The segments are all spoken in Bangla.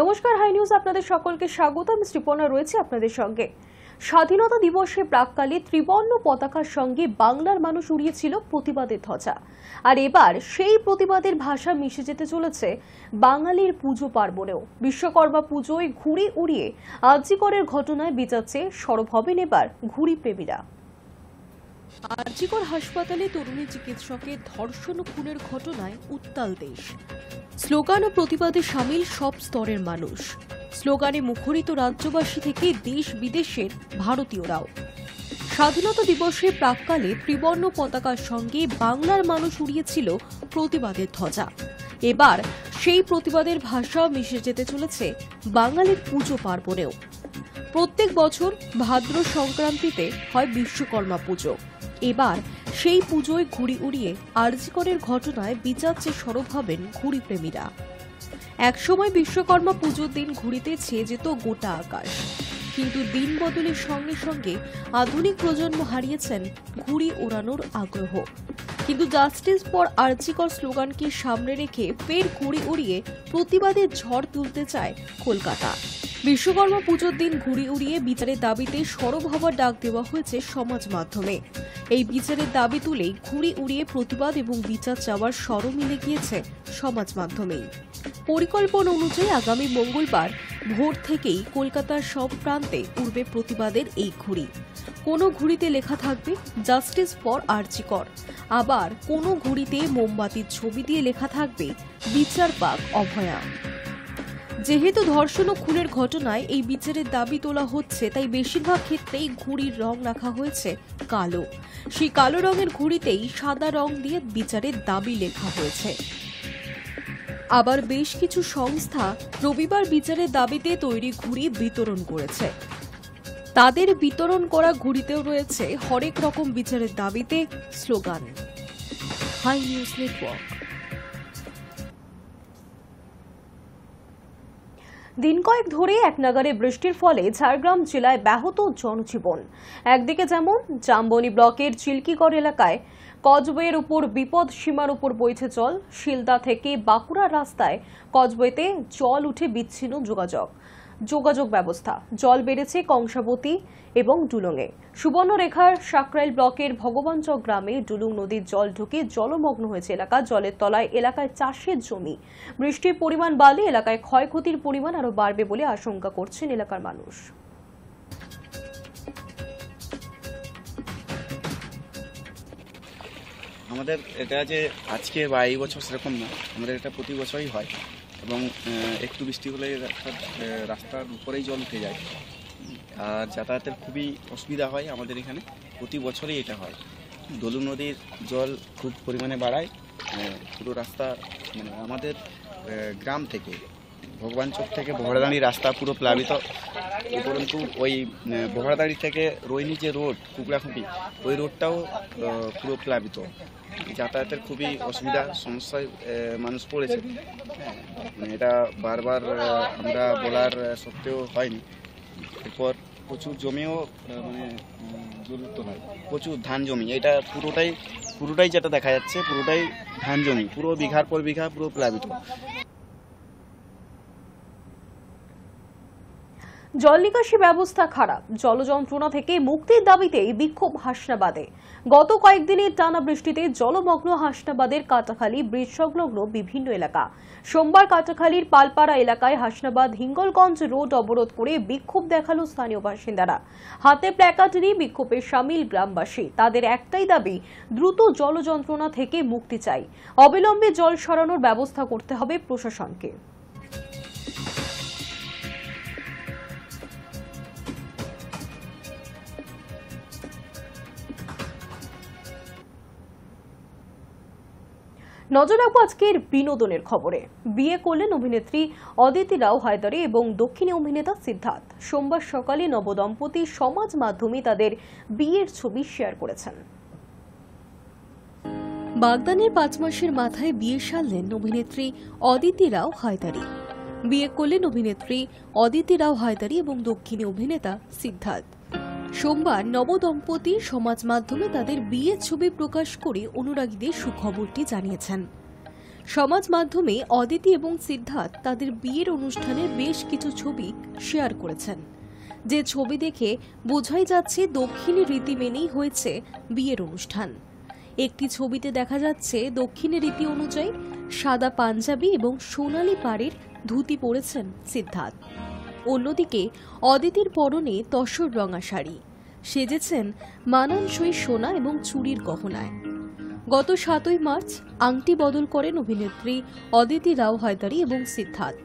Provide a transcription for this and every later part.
নমস্কার, হাই নিউজ আপনাদের সকলকে স্বাগত। আমি শ্রীপর্ণা রয়েছে আপনাদের সঙ্গে। স্বাধীনতা দিবসে প্রাককালে ত্রিবর্ণ পতাকার সঙ্গে বাংলার মানুষ উড়িয়েছিল প্রতিবাদের ধ্বজা। আর এবার সেই প্রতিবাদের ভাষা মিশে যেতে চলেছে বাঙালির পুজো পার্বণেও। বিশ্বকর্মা পুজোয় ঘুড়ি উড়িয়ে আরজিকরের ঘটনায় বিচারছে সরব হবেন এবার ঘুড়ি প্রেমীরা। আরজিকর হাসপাতালে তরুণী চিকিৎসকের ধর্ষণ ও খুনের ঘটনায় উত্তাল দেশ। স্লোগান ও প্রতিবাদে সামিল সব স্তরের মানুষ। স্লোগানে মুখরিত রাজ্যবাসী থেকে দেশ বিদেশের ভারতীয়রাও। স্বাধীনতা দিবসে প্রাককালে ত্রিবর্ণ পতাকার সঙ্গে বাংলার মানুষ উড়িয়েছিল প্রতিবাদের ধ্বজা। এবার সেই প্রতিবাদের ভাষা মিশে যেতে চলেছে বাঙালির পুজো পার্বণেও। প্রত্যেক বছর ভাদ্র সংক্রান্তিতে হয় বিশ্বকর্মা পুজো। এবার সেই পুজোয় ঘুড়ি উড়িয়ে আরজিকরের ঘটনায় বিচারছে সরব হবেন ঘুড়ি প্রেমীরা। একসময় বিশ্বকর্মা পুজোর দিন ঘুড়িতে ছেয়ে যেত গোটা আকাশ, কিন্তু দিন বদলের সঙ্গে সঙ্গে আধুনিক প্রজন্ম হারিয়েছেন ঘুড়ি ওড়ানোর আগ্রহ। কিন্তু জাস্টিস ফর আরজিকর স্লোগানকে সামনে রেখে ফের ঘুড়ি উড়িয়ে প্রতিবাদের ঝড় তুলতে চায় কলকাতা। বিশ্বকর্মা পুজোর দিন ঘুড়ি উড়িয়ে বিচারের দাবিতে সরব হওয়ার ডাক দেওয়া হয়েছে সমাজ মাধ্যমে। এই বিচারের দাবি তুলেই ঘুড়ি উড়িয়ে প্রতিবাদ এবং বিচার চাওয়ার স্বরও মিলে গিয়েছে সমাজ মাধ্যমেই। পরিকল্পনা অনুযায়ী আগামী মঙ্গলবার ভোর থেকেই কলকাতার সব প্রান্তে উড়বে প্রতিবাদের এই ঘুড়ি। কোনো ঘুড়িতে লেখা থাকবে জাস্টিস ফর আরজিকর, আবার কোনো ঘুড়িতে মোমবাতির ছবি দিয়ে লেখা থাকবে বিচার পাক অভয়া। যেহেতু ধর্ষণ ও খুনের ঘটনায় এই বিচারের দাবি তোলা হচ্ছে, তাই বেশিরভাগ ক্ষেত্রেই ঘুড়ির রং রাখা হয়েছে কালো। সেই কালো রঙের ঘুড়িতেই সাদা রং দিয়ে বিচারের দাবি লেখা হয়েছে। আবার বেশ কিছু সংস্থা রবিবার বিচারের দাবিতে তৈরি ঘুড়ি বিতরণ করেছে। তাদের বিতরণ করা ঘুড়িতেও রয়েছে হরেক রকম বিচারের দাবিতে স্লোগান। High news network. দিন কয়েক ধরে একনাগাড়ে বৃষ্টির ফলে ঝাড়গ্রাম জেলায় ব্যাহত জনজীবন। একদিকে যেমন জামবনি ব্লকের চিল্কিগড় এলাকায় কজওয়ের উপর বিপদ সীমার উপর বইছে জল। শিলদা থেকে বাঁকুড়া রাস্তায় কজওয়েতে জল উঠে বিচ্ছিন্ন যোগাযোগ ব্যবস্থা। জল বেড়েছে কংসাবতী এবং ডুলুংয়ে। সুবর্ণরেখার সাকরাইল ব্লকের ভগবানচক গ্রামে ডুলুং নদীর জল ঢুকে জলমগ্ন হয়েছে এলাকা। জলের তলায় এলাকায় চাষের জমি। বৃষ্টির পরিমাণ বাড়লে এলাকায় ক্ষয়ক্ষতির পরিমাণ আরো বাড়বে বলে আশঙ্কা করছেন এলাকার মানুষ। আমাদের এটা যে আজকে বা এই বছর সেরকম না, আমাদের এটা প্রতি বছরই হয় এবং একটু বৃষ্টি হলে রাস্তার উপরেই জল উঠে যায় আর যাতায়াতের খুবই অসুবিধা হয়। আমাদের এখানে প্রতি বছরই এটা হয়। ডলু নদীর জল খুব পরিমাণে বাড়ায় পুরো রাস্তা, মানে আমাদের গ্রাম থেকে ভগবানচক থেকে বহড়াদাঁড়ি রাস্তা পুরো প্লাবিত। উপরন্তু ওই বহড়াদাঁড়ি থেকে রোহিণী যে রোড কুকড়াখুঁটি, ওই রোডটাও পুরো প্লাবিত। যাতায়াতের খুবই অসুবিধা সমস্যায় মানুষ পড়েছে। এটা বারবার আমরা বলার সত্ত্বেও হয়নি। এরপর প্রচুর জমিও মানে জলুপ্ত হয়, প্রচুর ধান জমি। এটা পুরোটাই যেটা দেখা যাচ্ছে পুরোটাই ধান জমি, পুরো বিঘার পর বিঘা পুরো প্লাবিত। জল নিকাশি ব্যবস্থা খারাপ। জল যন্ত্রণা থেকে মুক্তির দাবিতে বিক্ষোভ হাসনাবাদে। গত কয়েকদিনের টানা বৃষ্টিতে জলমগ্ন হাসনাবাদের কাটাখালী ব্রিজ সংলগ্ন বিভিন্ন এলাকা। সোমবার কাটাখালীর পালপাড়া এলাকায় হাসনাবাদ হিঙ্গলগঞ্জ রোড অবরোধ করে বিক্ষোভ দেখালো স্থানীয় বাসিন্দারা। হাতে প্ল্যাকার্ড নিয়ে বিক্ষোভে সামিল গ্রামবাসী। তাদের একটাই দাবি, দ্রুত জল যন্ত্রণা থেকে মুক্তি চাই। অবিলম্বে জল সরানোর ব্যবস্থা করতে হবে প্রশাসনকে। নজর রাখবো আজকের বিনোদনের খবরে। বিয়ে করলেন অভিনেত্রী অদিতি রাও হায়দারি এবং দক্ষিণী অভিনেতা সিদ্ধার্থ। সোমবার সকালে নবদম্পতি সমাজ মাধ্যমে তাদের বিয়ের ছবি শেয়ার করেছেন। বাগদানের 5 মাসের মাথায় বিয়ে সারলেন অভিনেত্রী অদিতি রাও হায়দারি। বিয়ে করলেন অভিনেত্রী অদিতি রাও হায়দারি এবং দক্ষিণী অভিনেতা সিদ্ধার্থ। সোমবার নবদম্পতি সমাজ মাধ্যমে তাদের বিয়ের ছবি প্রকাশ করে অনুরাগীদের সুখবরটি জানিয়েছেন। সমাজ মাধ্যমে অদিতি এবং সিদ্ধার্থ তাদের বিয়ের অনুষ্ঠানের বেশ কিছু ছবি শেয়ার করেছেন, যে ছবি দেখে বোঝাই যাচ্ছে দক্ষিণী রীতি মেনেই হয়েছে বিয়ের অনুষ্ঠান। একটি ছবিতে দেখা যাচ্ছে দক্ষিণী রীতি অনুযায়ী সাদা পাঞ্জাবি এবং সোনালী পাড়ের ধুতি পরেছেন সিদ্ধার্থ। অন্যদিকে অদিতির পরনে তসর রঙা শাড়ি, সেজেছেন মানানসই সোনা এবং চুড়ির গহনায়। গত 7ই মার্চ আংটি বদল করেন অভিনেত্রী অদিতি রাও হায়দারি এবং সিদ্ধার্থ,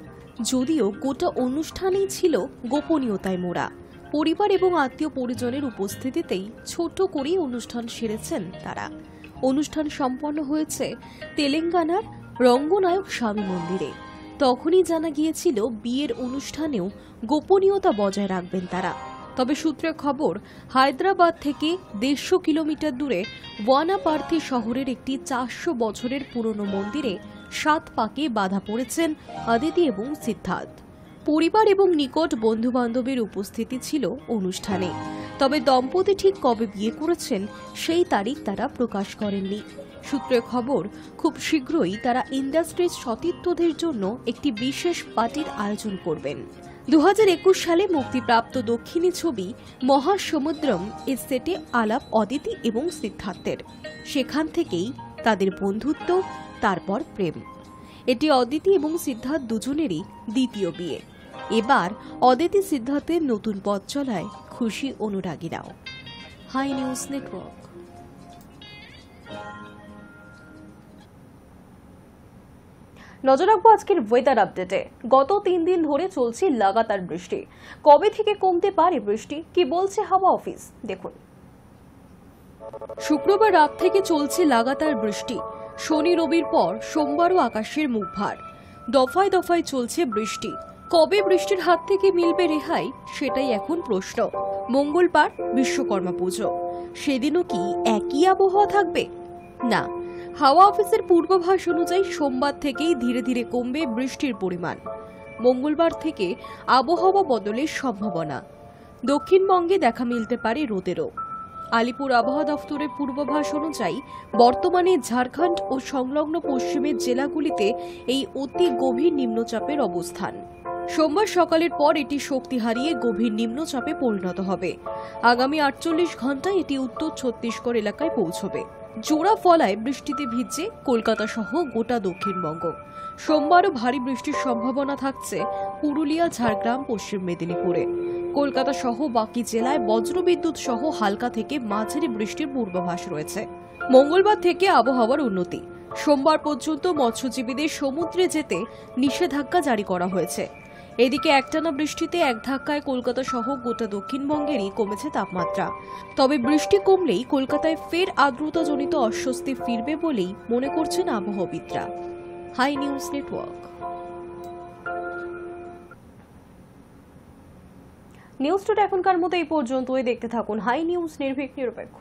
যদিও গোটা অনুষ্ঠানেই ছিল গোপনীয়তায় মোড়া। পরিবার এবং আত্মীয় পরিজনের উপস্থিতিতেই ছোট করেই অনুষ্ঠান সেরেছেন তারা। অনুষ্ঠান সম্পন্ন হয়েছে তেলেঙ্গানার রঙ্গনায়ক স্বামী মন্দিরে। তখনই জানা গিয়েছিল বিয়ের অনুষ্ঠানেও গোপনীয়তা বজায় রাখবেন তারা। তবে সূত্রের খবর, হায়দ্রাবাদ থেকে 150 কিলোমিটার দূরে ওয়ানাপার্থী শহরের একটি 400 বছরের পুরনো মন্দিরে 7 পাকে বাধা পড়েছেন অদিতি এবং সিদ্ধার্থ। পরিবার এবং নিকট বন্ধু বান্ধবের উপস্থিতি ছিল অনুষ্ঠানে, তবে দম্পতি ঠিক কবে বিয়ে করেছেন সেই তারিখ তারা প্রকাশ করেননি। সূত্রের খবর, খুব শীঘ্রই তারা ইন্ডাস্ট্রির সতীর্থদের জন্য একটি বিশেষ পার্টির আয়োজন করবেন। 2021 সালে মুক্তিপ্রাপ্ত দক্ষিণী ছবি মহাসমুদ্রম এর সেটে আলাপ অদিতি এবং সিদ্ধার্থের। সেখান থেকেই তাদের বন্ধুত্ব, তারপর প্রেম। এটি অদিতি এবং সিদ্ধার্থ দুজনেরই দ্বিতীয় বিয়ে। এবার অদিতি সিদ্ধার্থের নতুন পথ চলায় খুশি অনুরাগীরাও। High news network. নজর রাখবো আজকের ওয়েদার আপডেটে। গত 3 দিন ধরে চলছে লাগাতার বৃষ্টি। কবে থেকে কমতে পারে বৃষ্টি, কি বলছে হাওয়া অফিস, দেখুন। শুক্রবার রাত থেকে চলছে লাগাতার বৃষ্টি। শনি রবির পর সোমবারও আকাশের মুখ ভার। দফায় দফায় চলছে বৃষ্টি। কবে বৃষ্টির হাত থেকে মিলবে রেহাই, সেটাই এখন প্রশ্ন। মঙ্গলবার বিশ্বকর্মা পুজো, সেদিনও কি একই আবহাওয়া থাকবে? না, হাওয়া অফিসের পূর্বাভাস অনুযায়ী সোমবার থেকেই ধীরে ধীরে কমবে বৃষ্টির পরিমাণ। মঙ্গলবার থেকে আবহাওয়া বদলের সম্ভাবনা। দক্ষিণবঙ্গে দেখা মিলতে পারে রোদেরও। আলিপুর আবহাওয়া দফতরের পূর্বাভাস অনুযায়ী বর্তমানে ঝাড়খণ্ড ও সংলগ্ন পশ্চিমের জেলাগুলিতে এই অতি গভীর নিম্নচাপের অবস্থান। সোমবার সকালের পর এটি শক্তি হারিয়ে গভীর নিম্নচাপে পরিণত হবে। আগামী 48 ঘন্টায় এটি উত্তর ছত্তিশগড় এলাকায় পৌঁছবে। জোড়া ফলায় বৃষ্টিতে ভিজছে কলকাতা সহ গোটা দক্ষিণবঙ্গ। সোমবারও ভারী বৃষ্টির সম্ভাবনা থাকছে পুরুলিয়া, ঝাড়গ্রাম, পশ্চিম মেদিনীপুরে। কলকাতা সহ বাকি জেলায় বজ্রবিদ্যুৎ সহ হালকা থেকে মাঝারি বৃষ্টির পূর্বাভাস রয়েছে। মঙ্গলবার থেকে আবহাওয়ার উন্নতি। সোমবার পর্যন্ত মৎস্যজীবীদের সমুদ্রে যেতে নিষেধাজ্ঞা জারি করা হয়েছে। এদিকে একটানা বৃষ্টিতে এক ধাক্কায় কলকাতা সহ গোটা দক্ষিণবঙ্গেরই কমেছে তাপমাত্রা। তবে বৃষ্টি কমলেই কলকাতায় ফের আর্দ্রতাজনিত অস্বস্তি ফিরবে বলেই মনে করছেন আবহাওয়াবিদরা। Hi news network. News today এখনকার মতো এই পর্যন্তই। দেখতে থাকুন হাই নিউজ, নির্ভীক নিরপেক্ষ।